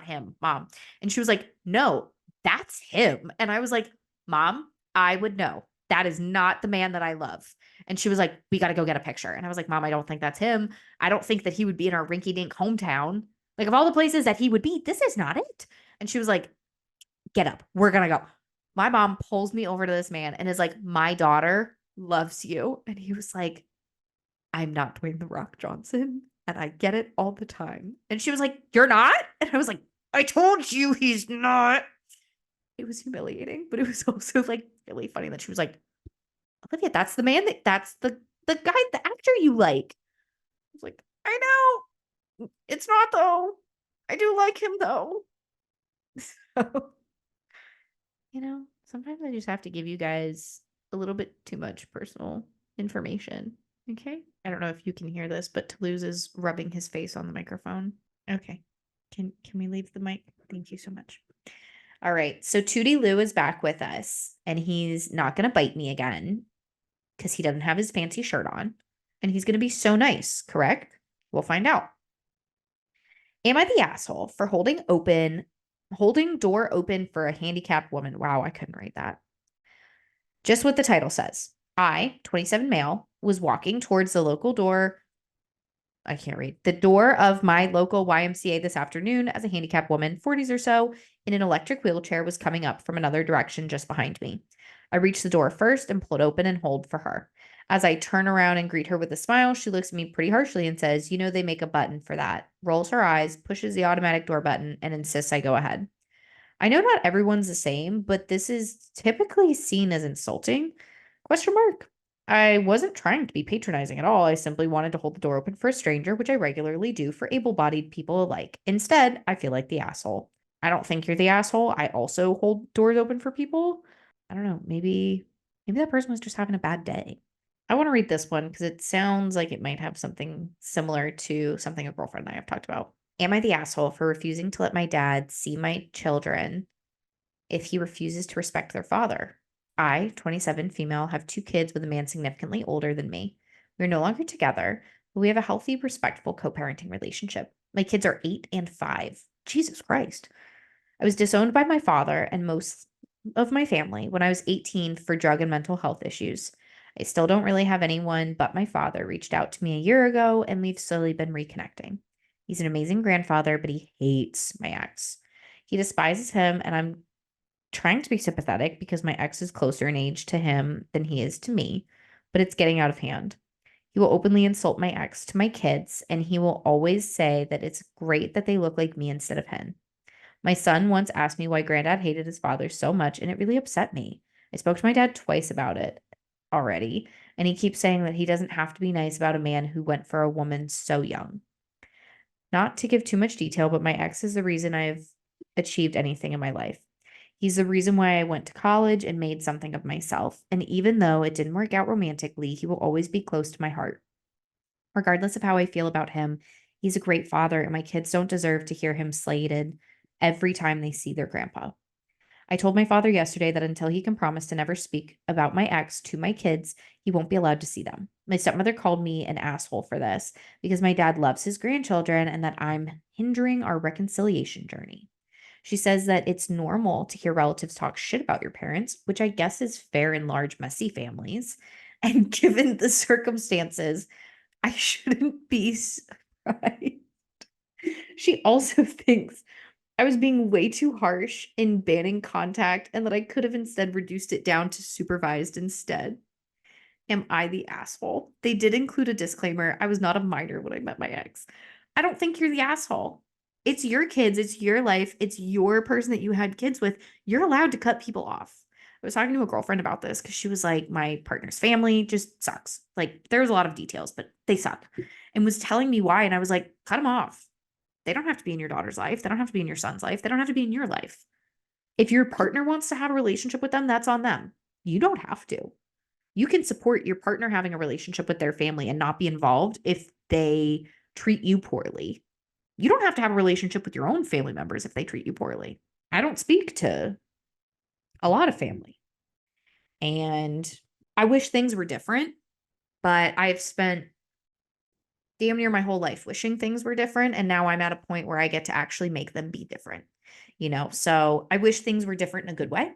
him, mom. And she was like, no, that's him. And I was like, mom, I would know. That is not the man that I love. And she was like, we got to go get a picture. And I was like, mom, I don't think that's him. I don't think that he would be in our rinky dink hometown. Like of all the places that he would be, this is not it. And she was like, get up. We're going to go. My mom pulls me over to this man and is like, my daughter loves you. And he was like, I'm not Dwayne The Rock Johnson. And I get it all the time. And she was like, you're not? And I was like, I told you he's not. It was humiliating, but it was also like really funny that she was like, Olivia, that's the man that's the guy, the actor you like. I was like, I know. It's not though. I do like him though. So, sometimes I just have to give you guys a little bit too much personal information. Okay. I don't know if you can hear this, but Toulouse is rubbing his face on the microphone. Okay. Can we leave the mic? Thank you so much. All right. So Tootie Lou is back with us and he's not going to bite me again because he doesn't have his fancy shirt on and he's going to be so nice, correct? We'll find out. Am I the asshole for holding door open for a handicapped woman? Wow, I couldn't write that. Just what the title says. I, 27 male, was walking towards the local door. I can't read. The door of my local YMCA this afternoon as a handicapped woman, 40s or so, in an electric wheelchair was coming up from another direction just behind me. I reach the door first and pull it open and hold for her. As I turn around and greet her with a smile, she looks at me pretty harshly and says, you know, they make a button for that, rolls her eyes, pushes the automatic door button, and insists I go ahead. I know not everyone's the same, but this is typically seen as insulting. Question mark. I wasn't trying to be patronizing at all. I simply wanted to hold the door open for a stranger, which I regularly do for able-bodied people alike. Instead, I feel like the asshole. I don't think you're the asshole. I also hold doors open for people. I don't know. Maybe that person was just having a bad day. I want to read this one because it sounds like it might have something similar to something a girlfriend and I have talked about. Am I the asshole for refusing to let my dad see my children if he refuses to respect their father? I, 27 female, have 2 kids with a man significantly older than me. We're no longer together, but we have a healthy, respectful co-parenting relationship. My kids are 8 and 5. Jesus Christ. I was disowned by my father and most of my family when I was 18 for drug and mental health issues. I still don't really have anyone but my father reached out to me a year ago, and we've slowly been reconnecting. He's an amazing grandfather, but he hates my ex. He despises him, and I'm trying to be sympathetic because my ex is closer in age to him than he is to me, but it's getting out of hand. He will openly insult my ex to my kids, and he will always say that it's great that they look like me instead of him. My son once asked me why granddad hated his father so much, and it really upset me. I spoke to my dad twice about it already, and he keeps saying that he doesn't have to be nice about a man who went for a woman so young. Not to give too much detail, but my ex is the reason I've achieved anything in my life. He's the reason why I went to college and made something of myself. And even though it didn't work out romantically, he will always be close to my heart. Regardless of how I feel about him, he's a great father, and my kids don't deserve to hear him slated every time they see their grandpa. I told my father yesterday that until he can promise to never speak about my ex to my kids, he won't be allowed to see them. My stepmother called me an asshole for this because my dad loves his grandchildren and that I'm hindering our reconciliation journey. She says that it's normal to hear relatives talk shit about your parents, which I guess is fair in large, messy families. And given the circumstances, I shouldn't be surprised. She also thinks I was being way too harsh in banning contact and that I could have instead reduced it down to supervised instead. Am I the asshole? They did include a disclaimer. I was not a minor when I met my ex. I don't think you're the asshole. It's your kids, it's your life, it's your person that you had kids with. You're allowed to cut people off. I was talking to a girlfriend about this because she was like, my partner's family just sucks. Like, there's a lot of details, but they suck. And was telling me why. And I was like, cut them off. They don't have to be in your daughter's life. They don't have to be in your son's life. They don't have to be in your life. If your partner wants to have a relationship with them, that's on them. You don't have to. You can support your partner having a relationship with their family and not be involved if they treat you poorly. You don't have to have a relationship with your own family members if they treat you poorly. I don't speak to a lot of family, and I wish things were different, but I've spent damn near my whole life wishing things were different. And now I'm at a point where I get to actually make them be different, So I wish things were different in a good way.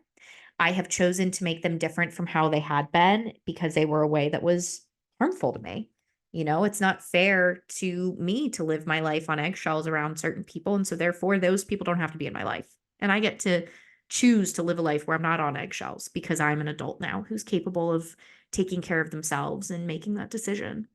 I have chosen to make them different from how they had been because they were a way that was harmful to me. It's not fair to me to live my life on eggshells around certain people. And so therefore, those people don't have to be in my life. And I get to choose to live a life where I'm not on eggshells because I'm an adult now who's capable of taking care of themselves and making that decision.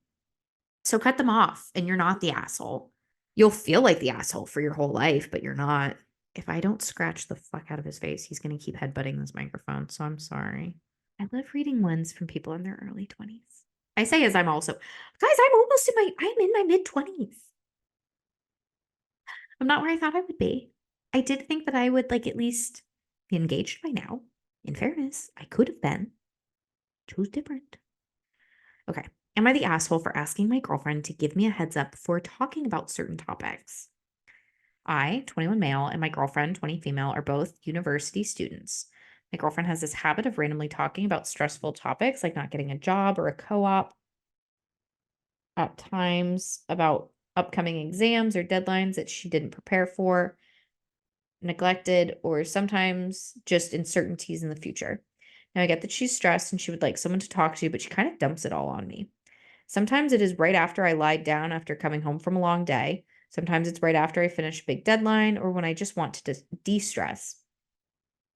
So cut them off, and you're not the asshole. You'll feel like the asshole for your whole life, but you're not. If I don't scratch the fuck out of his face, he's going to keep headbutting this microphone. So I'm sorry. I love reading ones from people in their early 20s. I say as I'm also, guys, I'm in my mid 20s. I'm not where I thought I would be. I did think that I would at least be engaged by now. In fairness, I could have been. Chose different. Okay. Am I the asshole for asking my girlfriend to give me a heads up before talking about certain topics? I, 21 male, and my girlfriend, 20 female, are both university students. My girlfriend has this habit of randomly talking about stressful topics like not getting a job or a co-op, at times about upcoming exams or deadlines that she didn't prepare for, neglected, or sometimes just uncertainties in the future. Now, I get that she's stressed and she would like someone to talk to, but she kind of dumps it all on me. Sometimes it is right after I lied down after coming home from a long day. Sometimes it's right after I finish a big deadline or when I just want to de-stress.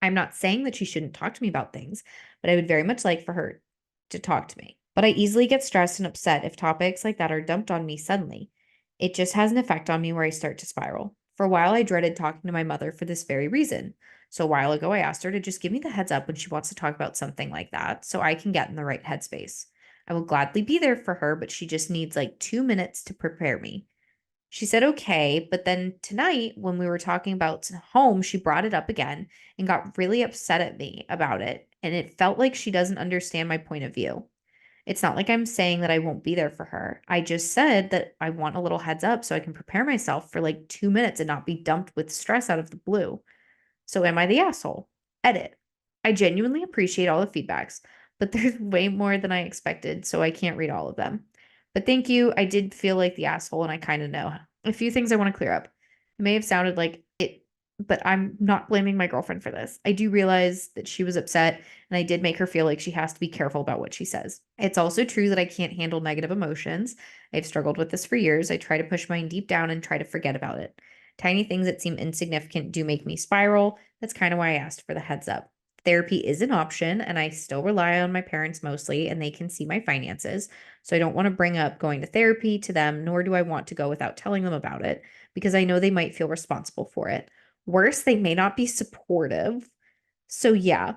I'm not saying that she shouldn't talk to me about things, but I would very much like for her to talk to me. But I easily get stressed and upset if topics like that are dumped on me suddenly. It just has an effect on me where I start to spiral. For a while, I dreaded talking to my mother for this very reason. So a while ago, I asked her to just give me the heads up when she wants to talk about something like that so I can get in the right headspace. I will gladly be there for her, but she just needs 2 minutes to prepare me. She said okay, but then tonight when we were talking about home, she brought it up again and got really upset at me about it. And it felt like she doesn't understand my point of view. It's not like I'm saying that I won't be there for her. I just said that I want a little heads up so I can prepare myself for 2 minutes and not be dumped with stress out of the blue. So am I the asshole? Edit. I genuinely appreciate all the feedbacks, but there's way more than I expected, so I can't read all of them. But thank you. I did feel like the asshole, and I kind of know. A few things I want to clear up. It may have sounded like it, but I'm not blaming my girlfriend for this. I do realize that she was upset, and I did make her feel like she has to be careful about what she says. It's also true that I can't handle negative emotions. I've struggled with this for years. I try to push mine deep down and try to forget about it. Tiny things that seem insignificant do make me spiral. That's kind of why I asked for the heads up. Therapy is an option, and I still rely on my parents mostly, and they can see my finances. So I don't want to bring up going to therapy to them, nor do I want to go without telling them about it because I know they might feel responsible for it. Worse, they may not be supportive. So yeah,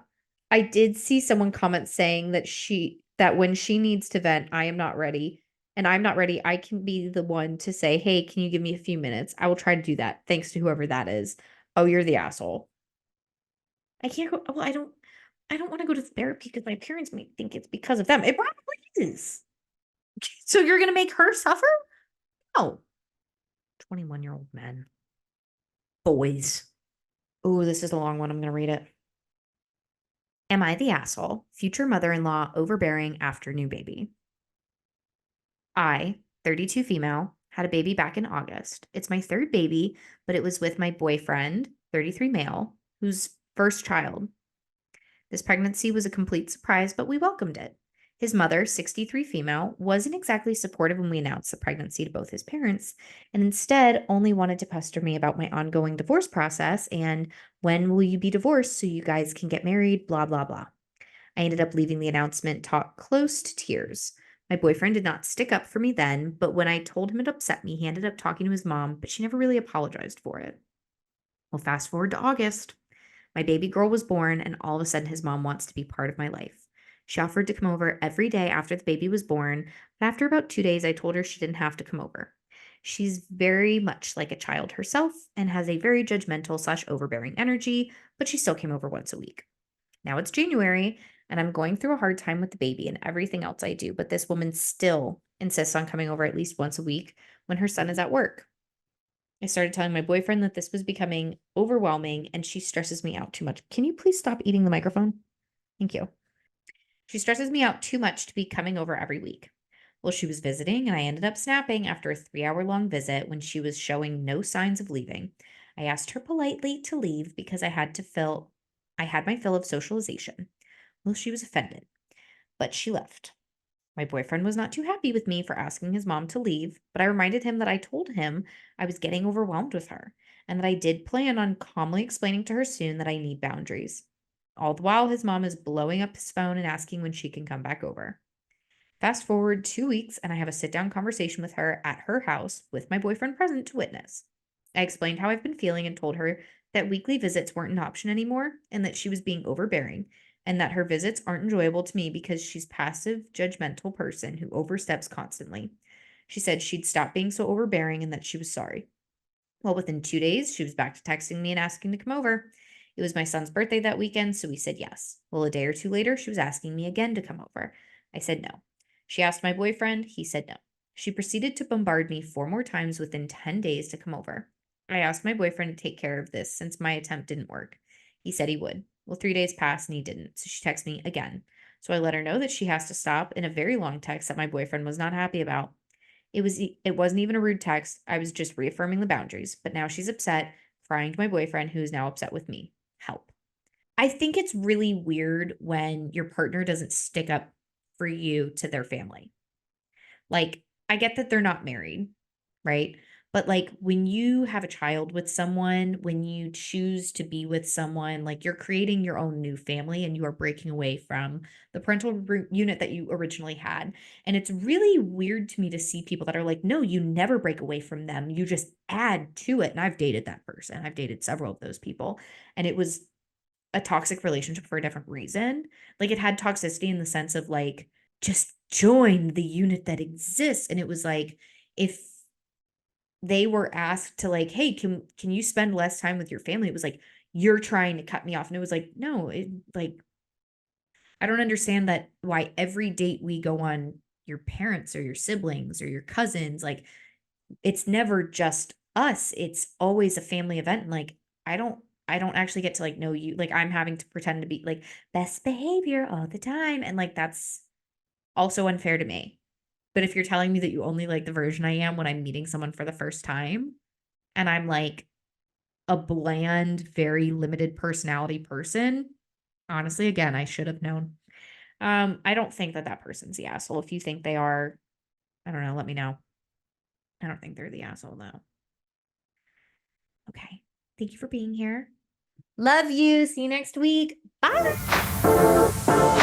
I did see someone comment saying that when she needs to vent, I am not ready. And I'm not ready. I can be the one to say, "Hey, can you give me a few minutes?" I will try to do that. Thanks to whoever that is. Oh, you're the asshole. I can't go. Well, I don't want to go to therapy because my parents might think it's because of them. It probably is. So you're gonna make her suffer? No. 21-year-old men. Boys. Oh, this is a long one. I'm gonna read it. Am I the asshole? Future mother-in-law overbearing after new baby. I, 32 female, had a baby back in August. It's my third baby, but it was with my boyfriend, 33 male, whose first child. This pregnancy was a complete surprise, but we welcomed it. His mother, 63 female, wasn't exactly supportive when we announced the pregnancy to both his parents, and instead only wanted to pester me about my ongoing divorce process and when will you be divorced so you guys can get married, blah, blah, blah. I ended up leaving the announcement talk close to tears. My boyfriend did not stick up for me then, but when I told him it upset me, he ended up talking to his mom, but she never really apologized for it. Well, fast forward to August. My baby girl was born, and all of a sudden, his mom wants to be part of my life. She offered to come over every day after the baby was born, but after about 2 days, I told her she didn't have to come over. She's very much like a child herself and has a very judgmental slash overbearing energy, but she still came over once a week. Now it's January, and I'm going through a hard time with the baby and everything else I do, but this woman still insists on coming over at least once a week when her son is at work. I started telling my boyfriend that this was becoming overwhelming and she stresses me out too much. Can you please stop eating the microphone? Thank you. She stresses me out too much to be coming over every week. Well, she was visiting, and I ended up snapping after a 3 hour long visit when she was showing no signs of leaving. I asked her politely to leave because I had my fill of socialization. Well, she was offended, but she left. My boyfriend was not too happy with me for asking his mom to leave, but I reminded him that I told him I was getting overwhelmed with her and that I did plan on calmly explaining to her soon that I need boundaries. All the while, his mom is blowing up his phone and asking when she can come back over. Fast forward 2 weeks, and I have a sit down conversation with her at her house with my boyfriend present to witness. I explained how I've been feeling and told her that weekly visits weren't an option anymore and that she was being overbearing and that her visits aren't enjoyable to me because she's passive, judgmental person who oversteps constantly. She said she'd stop being so overbearing and that she was sorry. Well, within 2 days, she was back to texting me and asking to come over. It was my son's birthday that weekend, so we said yes. Well, a day or two later, she was asking me again to come over. I said no. She asked my boyfriend, he said no. She proceeded to bombard me 4 more times within 10 days to come over. I asked my boyfriend to take care of this since my attempt didn't work. He said he would. Well, 3 days passed and he didn't, so she texted me again. So I let her know that she has to stop in a very long text that my boyfriend was not happy about. It wasn't even a rude text. I was just reaffirming the boundaries, but now she's upset, crying to my boyfriend who is now upset with me. Help. I think it's really weird when your partner doesn't stick up for you to their family. Like, I get that they're not married, right? But like when you have a child with someone, when you choose to be with someone, like you're creating your own new family and you are breaking away from the unit that you originally had. And it's really weird to me to see people that are like, no, you never break away from them. You just add to it. And I've dated that person. I've dated several of those people. And it was a toxic relationship for a different reason. Like it had toxicity in the sense of like, just join the unit that exists. And it was like, if they were asked to like, hey, can you spend less time with your family? It was like, you're trying to cut me off. And it was like, no, like, I don't understand that why every date we go on, your parents or your siblings or your cousins, like it's never just us. It's always a family event. And like, I don't actually get to like know you. Like I'm having to pretend to be like best behavior all the time. And like that's also unfair to me. But if you're telling me that you only like the version I am when I'm meeting someone for the first time, and I'm like a bland, very limited personality person, honestly, again, I should have known. I don't think that that person's the asshole. If you think they are, I don't know, let me know. I don't think they're the asshole though. Okay. Thank you for being here. Love you. See you next week. Bye.